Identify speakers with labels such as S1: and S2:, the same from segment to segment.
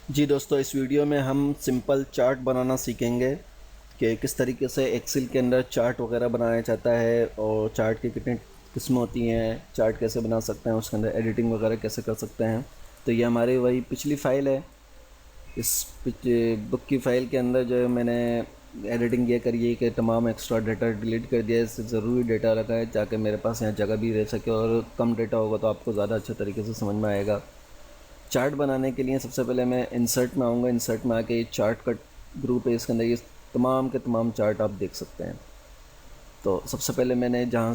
S1: जी दोस्तों, इस वीडियो में हम सिंपल चार्ट बनाना सीखेंगे कि किस तरीके से एक्सेल के अंदर चार्ट वगैरह बनाया जाता है और चार्ट की कितनी किस्में होती हैं, चार्ट कैसे बना सकते हैं, उसके अंदर एडिटिंग वगैरह कैसे कर सकते हैं। तो ये हमारी वही पिछली फ़ाइल है। इस बुक की फ़ाइल के अंदर जो है मैंने एडिटिंग ये करी है कि तमाम एक्स्ट्रा डाटा डिलीट कर दिया है। इससे ज़रूरी डाटा रखा है ताकि मेरे पास यहाँ जगह भी रह सके, और कम डाटा होगा तो आपको ज़्यादा अच्छे तरीके से समझ में आएगा। चार्ट बनाने के लिए सबसे पहले मैं इंसर्ट में आऊँगा। इंसर्ट में आके ये चार्ट का ग्रुप है, इसके अंदर ये तमाम के तमाम चार्ट आप देख सकते हैं। तो सबसे पहले मैंने जहाँ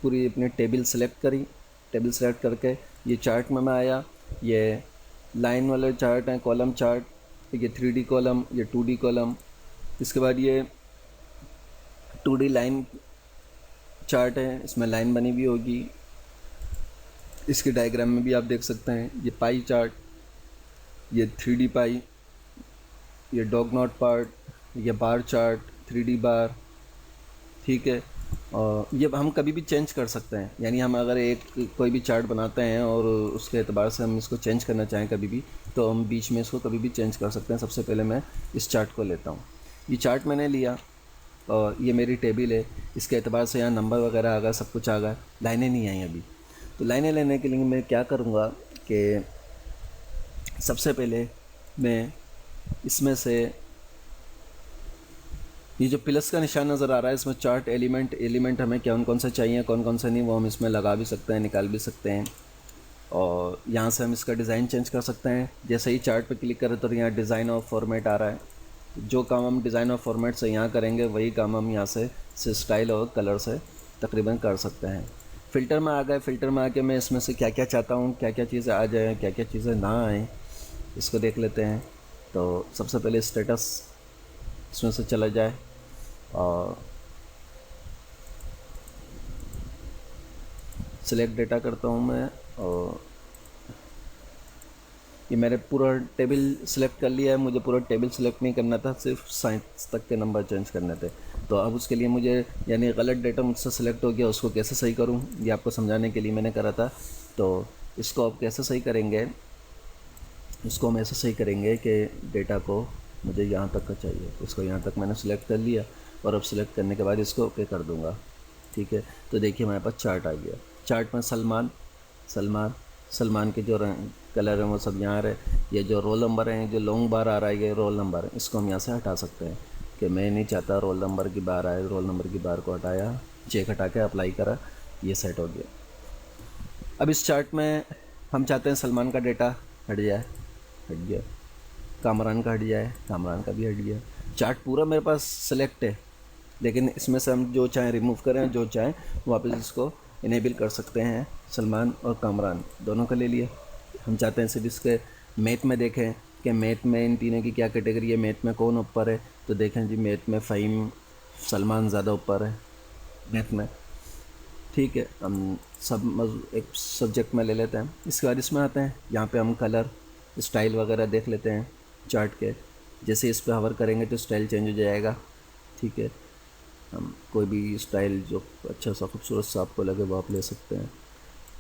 S1: पूरी अपनी टेबल सेलेक्ट करी, टेबल सेलेक्ट करके ये चार्ट में मैं आया। ये लाइन वाले चार्ट हैं, कॉलम चार्ट, ये 3D कॉलम, ये 2D कॉलम। इसके बाद ये 2D लाइन चार्ट है, इसमें लाइन बनी हुई होगी। इसके डायग्राम में भी आप देख सकते हैं। ये पाई चार्ट, ये 3D पाई, ये डॉग नॉट पार्ट, ये बार चार्ट, 3D बार। ठीक है। और ये हम कभी भी चेंज कर सकते हैं, यानी हम अगर एक कोई भी चार्ट बनाते हैं और उसके एतबार से हम इसको चेंज करना चाहें कभी भी, तो हम बीच में इसको कभी भी चेंज कर सकते हैं। सबसे पहले मैं इस चार्ट को लेता हूँ। ये चार्ट मैंने लिया और ये मेरी टेबल है। इसके एतबार से यहाँ नंबर वगैरह आ गया, सब कुछ आ गया। लाइनें नहीं आई अभी। तो लाइनें लेने के लिए मैं क्या करूँगा कि सबसे पहले मैं इसमें से ये जो प्लस का निशान नज़र आ रहा है, इसमें चार्ट एलिमेंट हमें कौन से चाहिए, कौन से नहीं, वो हम इसमें लगा भी सकते हैं, निकाल भी सकते हैं। और यहाँ से हम इसका डिज़ाइन चेंज कर सकते हैं। जैसे ही चार्ट पर क्लिक करें तो यहाँ डिज़ाइन और फॉर्मेट आ रहा है। जो काम हम डिज़ाइन और फॉर्मेट से यहाँ करेंगे, वही काम हम यहाँ से स्टाइल और कलर से तकरीबन कर सकते हैं। फ़िल्टर में आ गए। फ़िल्टर में आके मैं इसमें से क्या क्या चाहता हूँ, क्या क्या चीज़ें आ जाए, क्या क्या चीज़ें ना आएँ, इसको देख लेते हैं। तो सबसे पहले स्टेटस इसमें से चला जाए और सिलेक्ट डेटा करता हूँ मैं। और ये मैंने पूरा टेबल सिलेक्ट कर लिया है। मुझे पूरा टेबल सिलेक्ट नहीं करना था, सिर्फ साइंस तक के नंबर चेंज करने थे। तो अब उसके लिए मुझे, यानी गलत डेटा मुझसे सिलेक्ट हो गया, उसको कैसे सही करूँ, ये आपको समझाने के लिए मैंने करा था। तो इसको अब कैसे सही करेंगे, इसको हम ऐसे सही करेंगे कि डेटा को मुझे यहाँ तक का चाहिए, इसको यहाँ तक मैंने सिलेक्ट कर लिया और अब सिलेक्ट करने के बाद इसको ओके कर दूँगा। ठीक है। तो देखिए हमारे पास चार्ट आ गया। चार्ट में सलमान के जो कलर हैं वो सब यहाँ रहे। ये जो रोल नंबर हैं, जो लॉन्ग बार आ रहा है, ये रोल नंबर है, इसको हम यहाँ से हटा सकते हैं कि मैं नहीं चाहता रोल नंबर की बार आए। रोल नंबर की बार को हटाया, चेक हटा के अप्लाई करा, ये सेट हो गया। अब इस चार्ट में हम चाहते हैं सलमान का डेटा हट जाए, हट गया। कामरान का हट जाए, कामरान का भी हट गया। चार्ट पूरा मेरे पास सेलेक्ट है, लेकिन इसमें से हम जो चाहें रिमूव करें, जो चाहें वापस इसको इनेबल कर सकते हैं। सलमान और कामरान दोनों का ले लिए। हम चाहते हैं सिर्फ इसके मैथ में देखें कि मैथ में इन तीनों की क्या कैटेगरी है, मैथ में कौन ऊपर है। तो देखें जी, मैथ में फ़हीम सलमान ज़्यादा ऊपर है मैथ में। ठीक है, हम एक सब्जेक्ट में ले लेते हैं। इसके बाद इसमें आते हैं, यहाँ पे हम कलर स्टाइल वगैरह देख लेते हैं चार्ट के। जैसे इस पर हवर करेंगे तो स्टाइल चेंज हो जाएगा। ठीक है, हम कोई भी स्टाइल जो अच्छा सा खूबसूरत सा आपको लगे वो आप ले सकते हैं।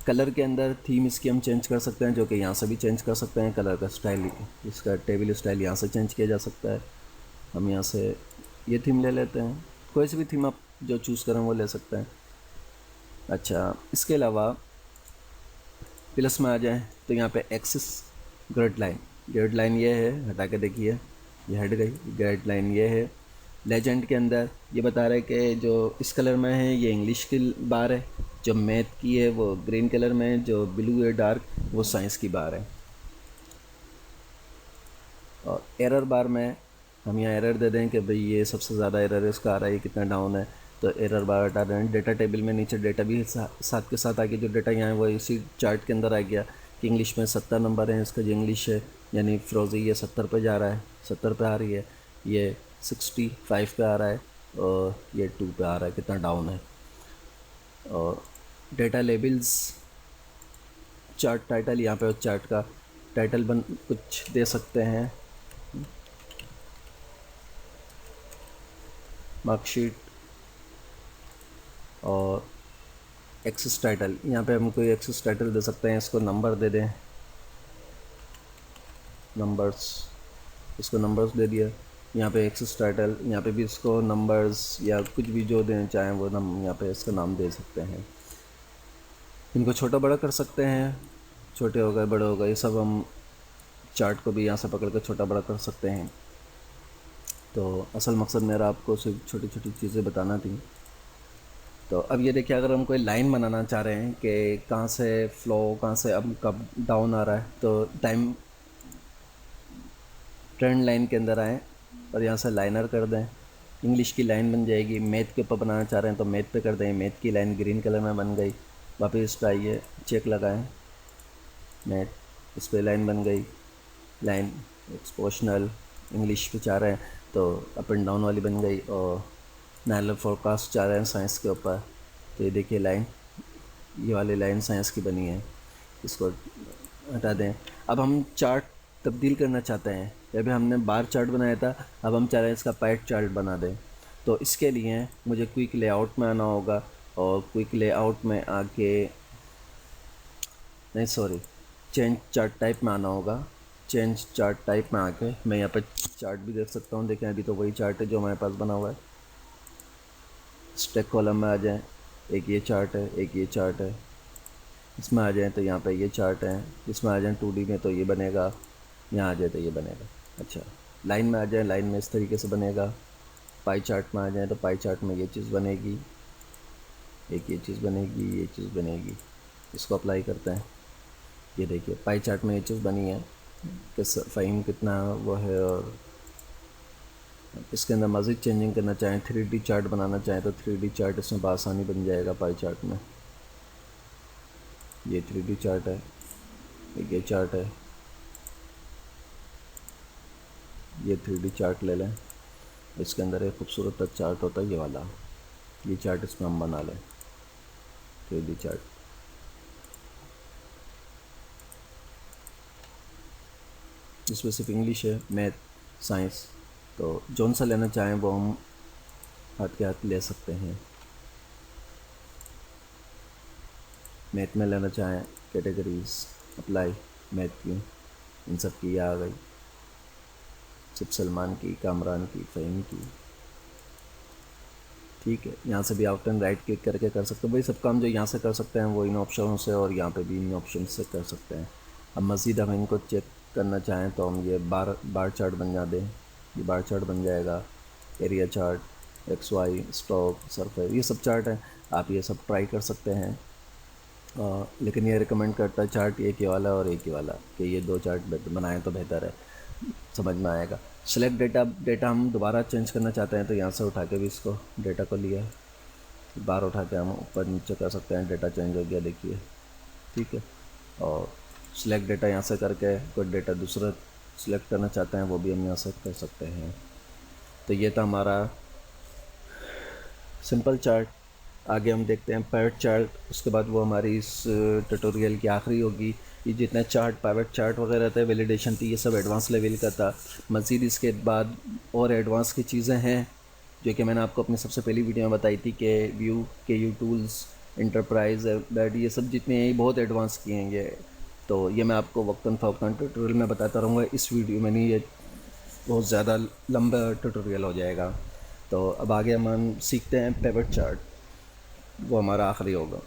S1: कलर के अंदर थीम इसकी हम चेंज कर सकते हैं, जो कि यहाँ से भी चेंज कर सकते हैं। कलर का स्टाइल, इसका टेबल स्टाइल यहाँ से चेंज किया जा सकता है। हम यहाँ से ये थीम ले लेते हैं। कोई सी भी थीम आप जो चूज़ करें वो ले सकते हैं। अच्छा, इसके अलावा प्लस में आ जाए तो यहाँ पे एक्सिस ग्रिड लाइन ये है, हटा के देखिए ये हट गई। ग्रिड लाइन ये है। लेजेंड के अंदर ये बता रहा है कि जो इस कलर में है ये इंग्लिश की बार है, जो मैथ की है वो ग्रीन कलर में है, जो ब्लू है डार्क वो साइंस की बार है। और एरर बार में हम यहाँ एरर दे दें कि भाई ये सबसे ज़्यादा एरर इसका आ रहा है, ये कितना डाउन है। तो एरर बार हटा दें। डेटा टेबल में नीचे डेटा भी साथ के साथ आ गया। जो डेटा यहाँ है वो इसी चार्ट के अंदर आ गया कि इंग्लिश में 70 नंबर है, इसका जो इंग्लिश है यानी फ़िरोज़ी ये 70 पे जा रहा है, 70 पे आ रही है। ये 65 पे आ रहा है और ये 2 पे आ रहा है, कितना डाउन है। और डेटा लेबल्स, चार्ट टाइटल, यहाँ पे चार्ट का टाइटल कुछ दे सकते हैं। मार्कशीट और एक्सेस टाइटल, यहाँ पे हम कोई एक्सेस टाइटल दे सकते हैं, इसको नंबर दे दें। नंबर्स, इसको नंबर्स दे दिया। यहाँ पे एक्सेस टाइटल, यहाँ पे भी इसको नंबर्स या कुछ भी जो देना चाहें वो यहाँ पे इसका नाम दे सकते हैं। इनको छोटा बड़ा कर सकते हैं, छोटे हो गए बड़े हो गए, ये सब हम चार्ट को भी यहाँ से पकड़ कर छोटा बड़ा कर सकते हैं। तो असल मकसद मेरा आपको सिर्फ छोटी छोटी चीज़ें बताना थी। तो अब ये देखिए, अगर हम कोई लाइन बनाना चाह रहे हैं कि कहाँ से फ्लो, कहाँ से अब कब डाउन आ रहा है, तो टाइम ट्रेंड लाइन के अंदर आएँ और यहाँ से लाइनर कर दें, इंग्लिश की लाइन बन जाएगी। मैथ के ऊपर बनाना चाह रहे हैं तो मैथ पे कर दें, मैथ की लाइन ग्रीन कलर में बन गई। वापस इस पर आइए, चेक लगाएं, मैथ, इस पर लाइन बन गई, लाइन एक्सपोशनल इंग्लिश पे चाह रहे हैं तो अप एंड डाउन वाली बन गई। और नैलर फोरकास्ट चाह रहे हैं साइंस के ऊपर, तो ये देखिए लाइन, ये वाली लाइन साइंस की बनी है, इसको हटा दें। अब हम चार्ट तब्दील करना चाहते हैं, अभी हमने बार चार्ट बनाया था, अब हम चाह रहे हैं इसका पाइट चार्ट बना दें। तो इसके लिए मुझे क्विक लेआउट में आना होगा, और क्विक लेआउट में आके, नहीं सॉरी, चेंज चार्ट टाइप में आना होगा। चेंज चार्ट टाइप में आके मैं यहाँ पर चार्ट भी देख सकता हूँ। देखें, अभी तो वही चार्ट है जो हमारे पास बना हुआ है। स्टैक कॉलम में आ जाएं, एक ये चार्ट है, एक ये चार्ट है, इसमें आ जाएं तो यहाँ पे ये चार्ट है, इसमें आ जाएं 2D में तो ये बनेगा, यहाँ आ जाए तो ये बनेगा। अच्छा, लाइन में आ जाए, लाइन में इस तरीके से बनेगा। पाई चार्ट में आ जाए तो पाई चार्ट में ये चीज़ बनेगी, एक ये चीज़ बनेगी, ये चीज़ बनेगी। इसको अप्लाई करते हैं, ये देखिए पाई चार्ट में ये चीज़ बनी है कि फ़हीम कितना वो है। और इसके अंदर मज़ीद चेंजिंग करना चाहें, 3D चार्ट बनाना चाहें तो 3D चार्ट इसमें बआसानी बन जाएगा पाई चार्ट में। ये 3D चार्ट है, एक ये चार्ट है, ये 3D चार्ट ले लें। इसके अंदर एक खूबसूरत सा चार्ट होता है ये वाला, ये चार्ट इसमें हम बना लें, 3D चार्ट। इसमें सिर्फ इंग्लिश है, मैथ, साइंस, तो जौन सा लेना चाहें वो हम हाथ के हाथ ले सकते हैं। मैथ में लेना चाहें, कैटेगरीज अप्लाई, मैथ की, इन सब की आ गई, सिर्फ सलमान की, कामरान की, फ़हीम की। ठीक है, यहाँ से भी आउट एंड राइट क्लिक करके कर सकते हैं। वही सब काम जो यहाँ से कर सकते हैं वो इन ऑप्शन से, और यहाँ पे भी इन ऑप्शन से कर सकते हैं। अब मज़ीद हम इनको चेक करना चाहें तो हम ये बार चार्ट बन जा दें, ये बार चार्ट बन जाएगा। Area chart, XY, stock, surface, ये सब चार्ट हैं, आप ये सब ट्राई कर सकते हैं। लेकिन ये रिकमेंड करता है चार्ट एक ही वाला और एक ही वाला, कि ये दो चार्ट बनाएं तो बेहतर है, समझ में आएगा। सेलेक्ट डेटा हम दोबारा चेंज करना चाहते हैं तो यहाँ से उठा के भी इसको डेटा को लिया, बार उठा के हम ऊपर नीचे कर सकते हैं, डेटा चेंज हो गया देखिए, ठीक है। और सिलेक्ट डेटा यहाँ से करके कोई डेटा दूसरा सिलेक्ट करना चाहते हैं वो भी हम यहाँ से कर सकते हैं। तो ये था हमारा सिंपल चार्ट। आगे हम देखते हैं पाइवट चार्ट, उसके बाद वो हमारी इस ट्यूटोरियल की आखिरी होगी। ये जितने चार्ट, पाइवट चार्ट वगैरह थे, वैलिडेशन थी, ये सब एडवांस लेवल का था। मज़ीद इसके बाद और एडवांस की चीज़ें हैं जो कि मैंने आपको अपनी सबसे पहली वीडियो में बताई थी, कि व्यू के यू टूल्स, इंटरप्राइज, बैड, ये सब जितने हैं बहुत एडवांस किए हैं ये। तो ये मैं आपको वक्तन फ़वक्तन ट्यूटोरियल में बताता रहूँगा, इस वीडियो में नहीं, ये बहुत ज़्यादा लंबा ट्यूटोरियल हो जाएगा। तो अब आगे हम सीखते हैं पाइवट चार्ट, वो हमारा आखिरी होगा।